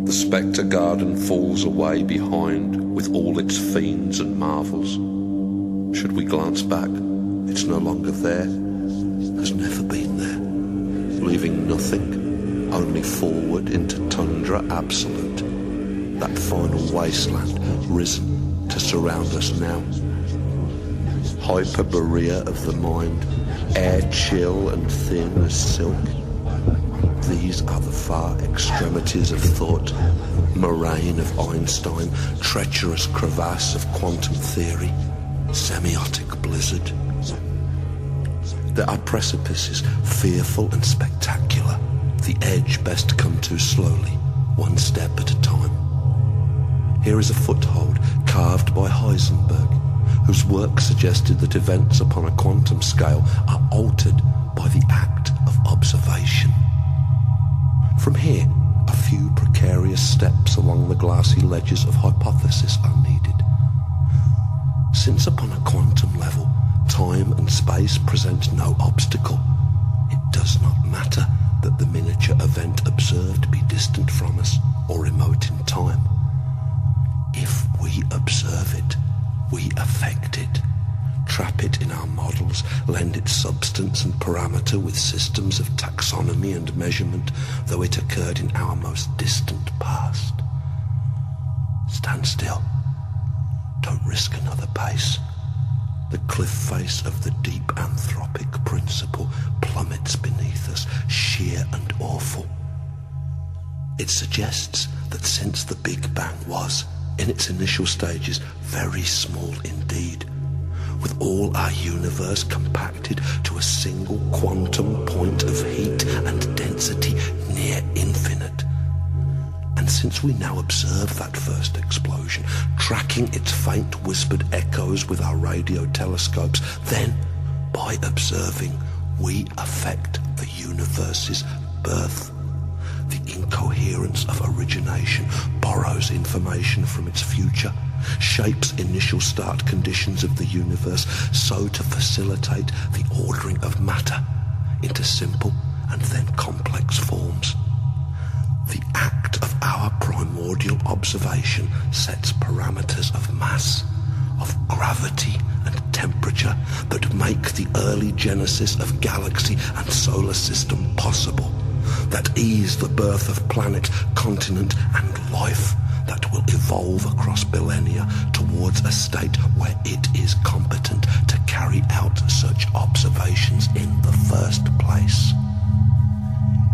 The spectre garden falls away behind with all its fiends and marvels. Should we glance back, it's no longer there, has never been there, leaving nothing, only forward into tundra absolute, that final wasteland risen to surround us now. Hyperborea of the mind, air chill and thin as silk. These are the far extremities of thought, moraine of Einstein, treacherous crevasse of quantum theory, semiotic blizzard. There are precipices, fearful and spectacular, the edge best come to slowly, one step at a time. Here is a foothold carved by Heisenberg, whose work suggested that events upon a quantum scale are altered by the act of observation. From here, a few precarious steps along the glassy ledges of hypothesis are needed. Since upon a quantum level, time and space present no obstacle, it does not matter that the miniature event observed be distant from us or remote in time. If we observe it, we affect it, trap it in our models, lend it substance and parameter with systems of taxonomy and measurement, though it occurred in our most distant past. Stand still. Don't risk another pace. The cliff face of the deep anthropic principle plummets beneath us, sheer and awful. It suggests that since the Big Bang was, in its initial stages, very small indeed, with all our universe compacted to a single quantum point of heat and density near infinite. And since we now observe that first explosion, tracking its faint whispered echoes with our radio telescopes, then, by observing, we affect the universe's birth. The incoherence of origination borrows information from its future, shapes initial start conditions of the universe so to facilitate the ordering of matter into simple and then complex forms. The act of our primordial observation sets parameters of mass, of gravity and temperature that make the early genesis of galaxy and solar system possible, that ease the birth of planet, continent and life that will evolve across millennia towards a state where it is competent to carry out such observations in the first place.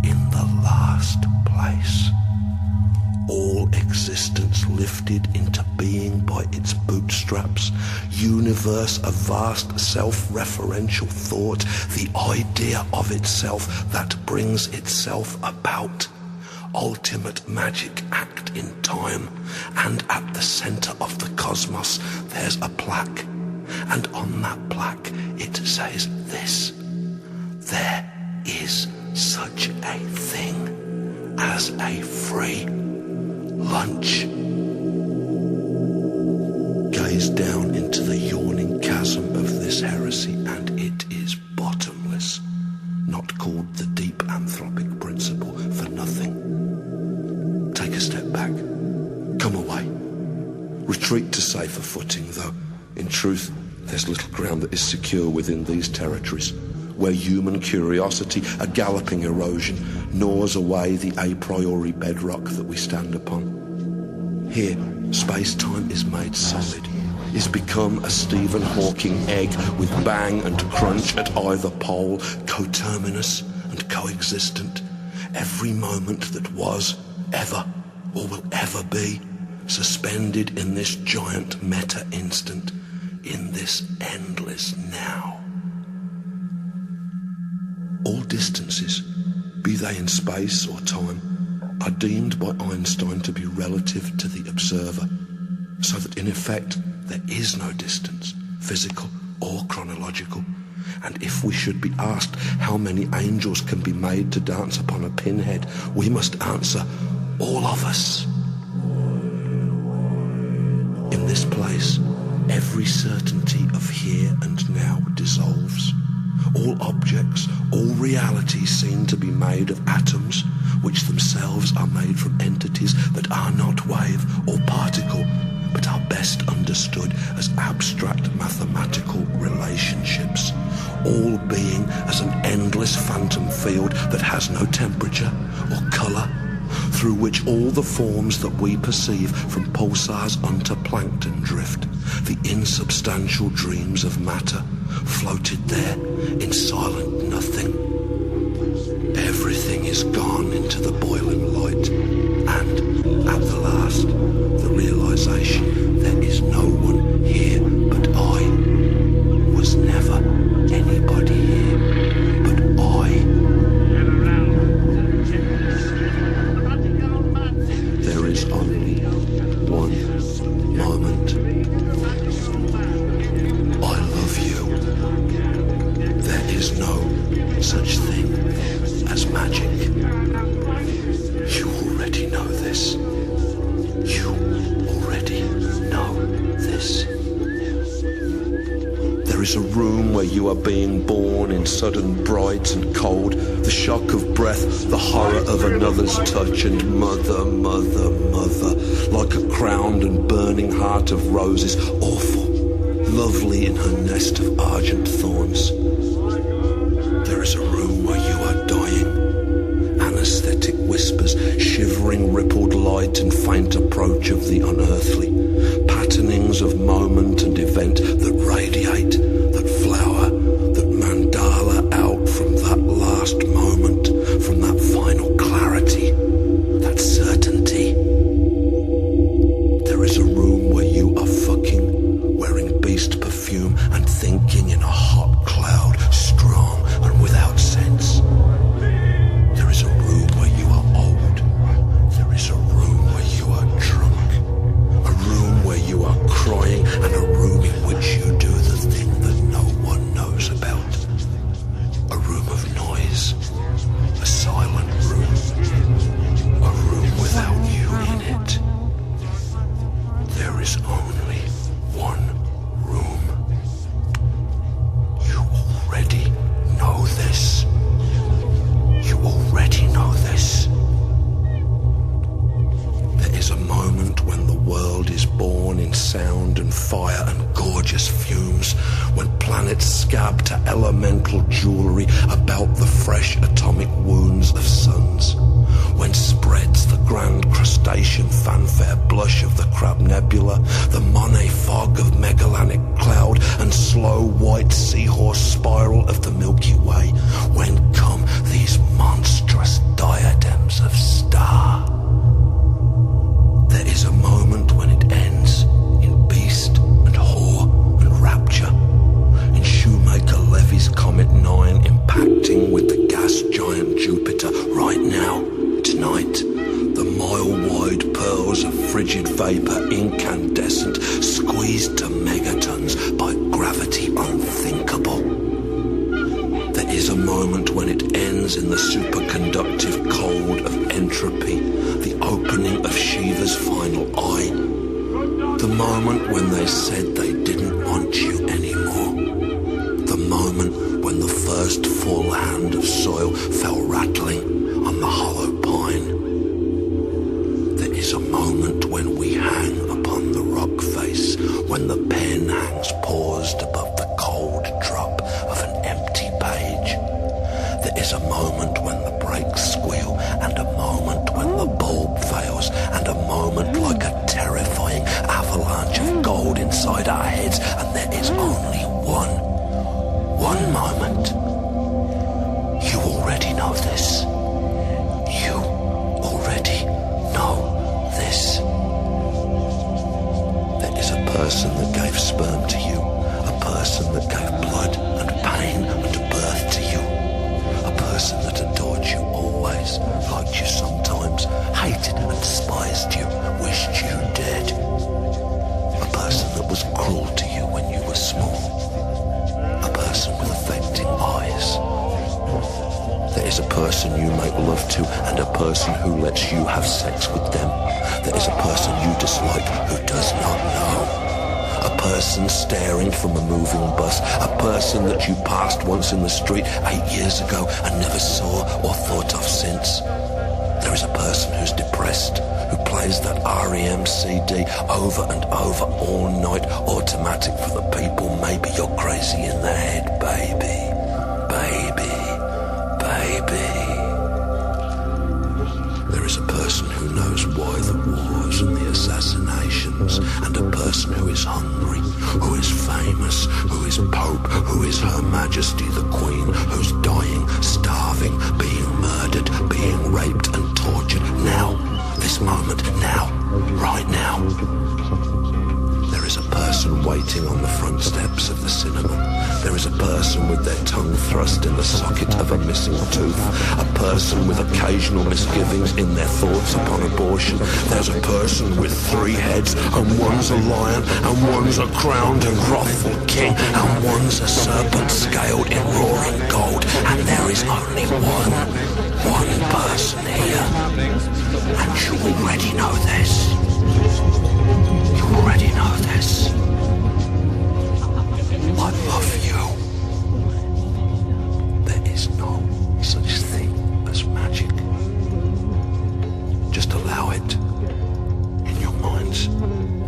In the last place, all existence lifted into being by its bootstraps, universe of vast self-referential thought, the idea of itself that brings itself about, ultimate magic act in time, and at the center of the cosmos there's a plaque, and on that plaque it says this: there is such a thing as a free lunch. Gaze down into the yawning chasm of this heresy, and it is bottomless, not called the deep anthropic principle for nothing. Take a step back, come away, retreat to safer footing, though in truth there's little ground that is secure within these territories, where human curiosity, a galloping erosion, gnaws away the a priori bedrock that we stand upon. Here, space-time is made solid, is become a Stephen Hawking egg with bang and crunch at either pole, coterminous and coexistent. Every moment that was, ever, or will ever be, suspended in this giant meta-instant, in this endless now. All distances, be they in space or time, are deemed by Einstein to be relative to the observer, so that in effect there is no distance, physical or chronological. And if we should be asked how many angels can be made to dance upon a pinhead, we must answer, all of us. In this place, every certainty of here and now dissolves. All objects, all realities seem to be made of atoms, understood as abstract mathematical relationships, all being as an endless phantom field that has no temperature or colour, through which all the forms that we perceive, from pulsars unto plankton drift, the insubstantial dreams of matter, floated there in silent nothing. Everything is gone into the boiling light, and at the last, the realization there is no one here but I. Was never anybody here but I. There is only one moment. I love you. There is no such thing as magic. You already know this. You already know this. There is a room where you are being born in sudden bright and cold, the shock of breath, the horror of another's touch, and mother, mother, mother, like a crowned and burning heart of roses, awful, lovely in her nest of argent thorns. There is a room where you are dying, anesthetic whispers, shivering rippled light and faint approach of the unearthly, patternings of moment and event that radiate, that flower, that mandala out from that last moment, from that final clarity, that certainty. There is a room where you are fucking, wearing beast perfume and thinking in a hot cloud, strong and without sense. There is a room where you are old. There is a room where you are drunk. A room where you are crying, and a room in which you do the thing that no one knows about. A room of noise. A silent room. A room without you in it. There is only one room. You already know this. You already know this. There is a moment when the world is born in sound and fire and gorgeous fumes, when planets scab to elemental jewelry about the fresh atomic wounds of suns, when spreads the grand crustacean fanfare blush of the Crab Nebula, the Monet fog of Magellanic Cloud, and slow white seahorse spiral of the Milky Way, when come these monstrous diadems of star. There is a moment when it ends in beast and whore and rapture, in Shoemaker Levy's Comet 9 impacting with the gas giant Jupiter right now, tonight. The mile-wide pearls of frigid vapor, incandescent, squeezed to megatons by gravity unthinkable. There is a moment when it ends in the superconductive cold of entropy, the opening of Shiva's final eye. The moment when they said they didn't want you anymore. The moment when the first full hand of soil fell rattling on the hollow pine. There is a moment when we hang upon the rock face, when the pen hangs paused above the cold drop of an empty page. There is a moment when the brakes squeal, and a moment when the bulb fails, and a moment like a terrifying avalanche of gold inside our heads, and there is only one moment. You already know this. You already know this. There is a person that gave sperm to you, a person that gave blood and pain and birth to you, a person that adored you always, liked you sometimes, hated and despised you, wished you dead, a person that was cruel to you when you were small, a person with affecting eyes. There is a person you make love to, and a person who lets you have sex with them. There is a person you dislike who does not know. A person staring from a moving bus, a person that you passed once in the street 8 years ago and never saw or thought of since. There is a person who's depressed, who plans plays that REM CD over and over all night, automatic for the people. Maybe you're crazy in the head, baby, baby, baby. There is a person who knows why the wars and the assassinations, and a person who is hungry, who is famous, who is Pope, who is Her Majesty the Queen, who's dying, starving, being murdered, being raped and tortured. Now, this moment, now, right now. There is a person waiting on the front steps of the cinema. There is a person with their tongue thrust in the socket of a missing tooth. A person with occasional misgivings in their thoughts upon abortion. There's a person with 3 heads, and one's a lion, and one's a crowned and wrathful king, and one's a serpent scaled in roaring gold. And there is only one person here. And you already know this. You already know this. I love you. There is no such thing as magic. Just allow it. In your minds,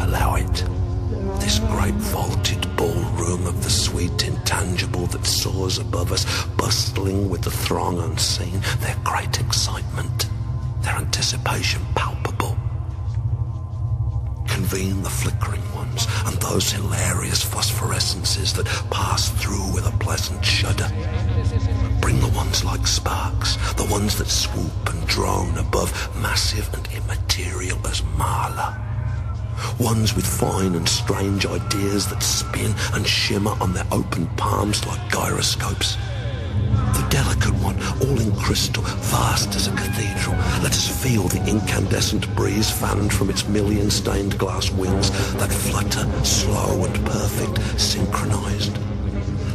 allow it. This great vaulted ballroom of the sweet intangible that soars above us, bustling with the throng unseen, their great excitement, their anticipation palpable. Convene the flickering ones and those hilarious phosphorescences that pass through with a pleasant shudder. Bring the ones like sparks, the ones that swoop and drone above, massive and immaterial as Mala. Ones with fine and strange ideas that spin and shimmer on their open palms like gyroscopes. The delicate one, all in crystal, vast as a cathedral. Let us feel the incandescent breeze fanned from its million-stained glass wings that flutter, slow and perfect, synchronized.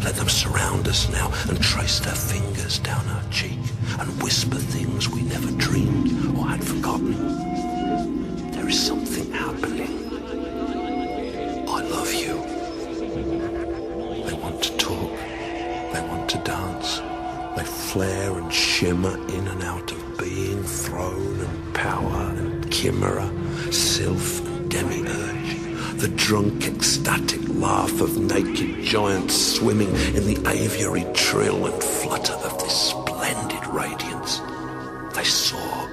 Let them surround us now and trace their fingers down our cheek and whisper things we never dreamed or had forgotten. There is something happening. I love you. They want to talk. They want to dance. They flare and shimmer in and out of being, throne and power and chimera, sylph and demiurge. The drunk, ecstatic laugh of naked giants swimming in the aviary trill and flutter of this splendid radiance. They soar.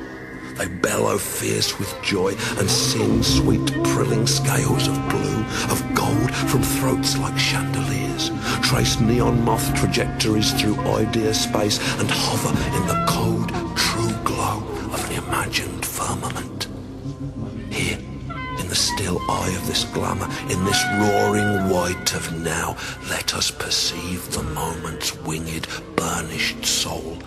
They bellow fierce with joy and sing sweet prilling scales of blue, of gold from throats like chandeliers, trace neon moth trajectories through idea space and hover in the cold, true glow of an imagined firmament. Here, in the still eye of this glamour, in this roaring white of now, let us perceive the moment's winged, burnished soul,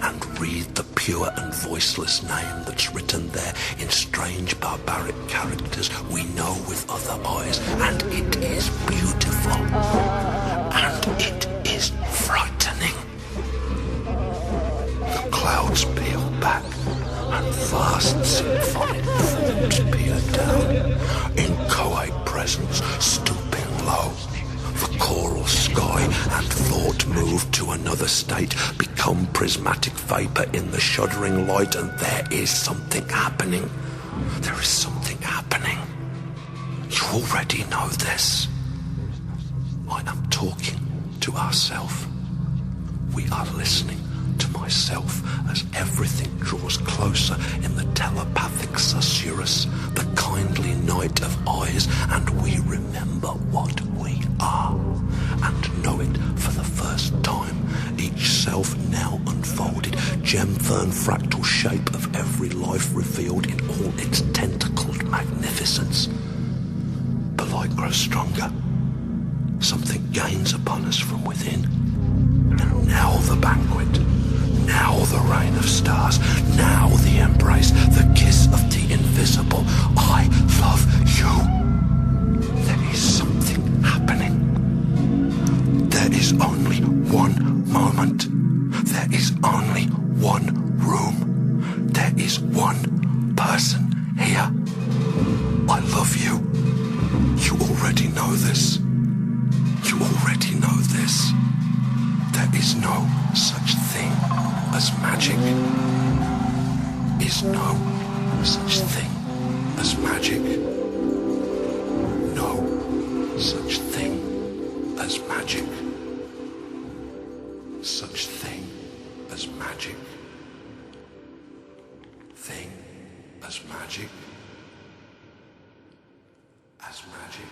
and read the pure and voiceless name that's written there in strange barbaric characters we know with other eyes, and it is beautiful, and it is frightening. The clouds peel back, and vast symphonic forms peer down, inchoate presence stooping low. The choral sky and thought move to another state, become prismatic vapor in the shuddering light, and there is something happening. There is something happening. You already know this. I am talking to ourselves. We are listening to myself as everything draws closer in the telepathic susurrus, the kindly night of eyes, and we remember what we are and know it for the first time. Each self now unfolded, gem-fern fractal shape of every life revealed in all its tentacled magnificence. The light grows stronger. Something gains upon us from within. And now the banquet. Now the rain of stars. Now the embrace. The kiss of the invisible. I love you. There is something happening. There is only one moment. There is only one room. There is one person here. I love you. You already know this. You already know this. There is no such thing as magic. Is no such thing as magic. No such thing as magic. Such thing as magic. Thing as magic. As magic.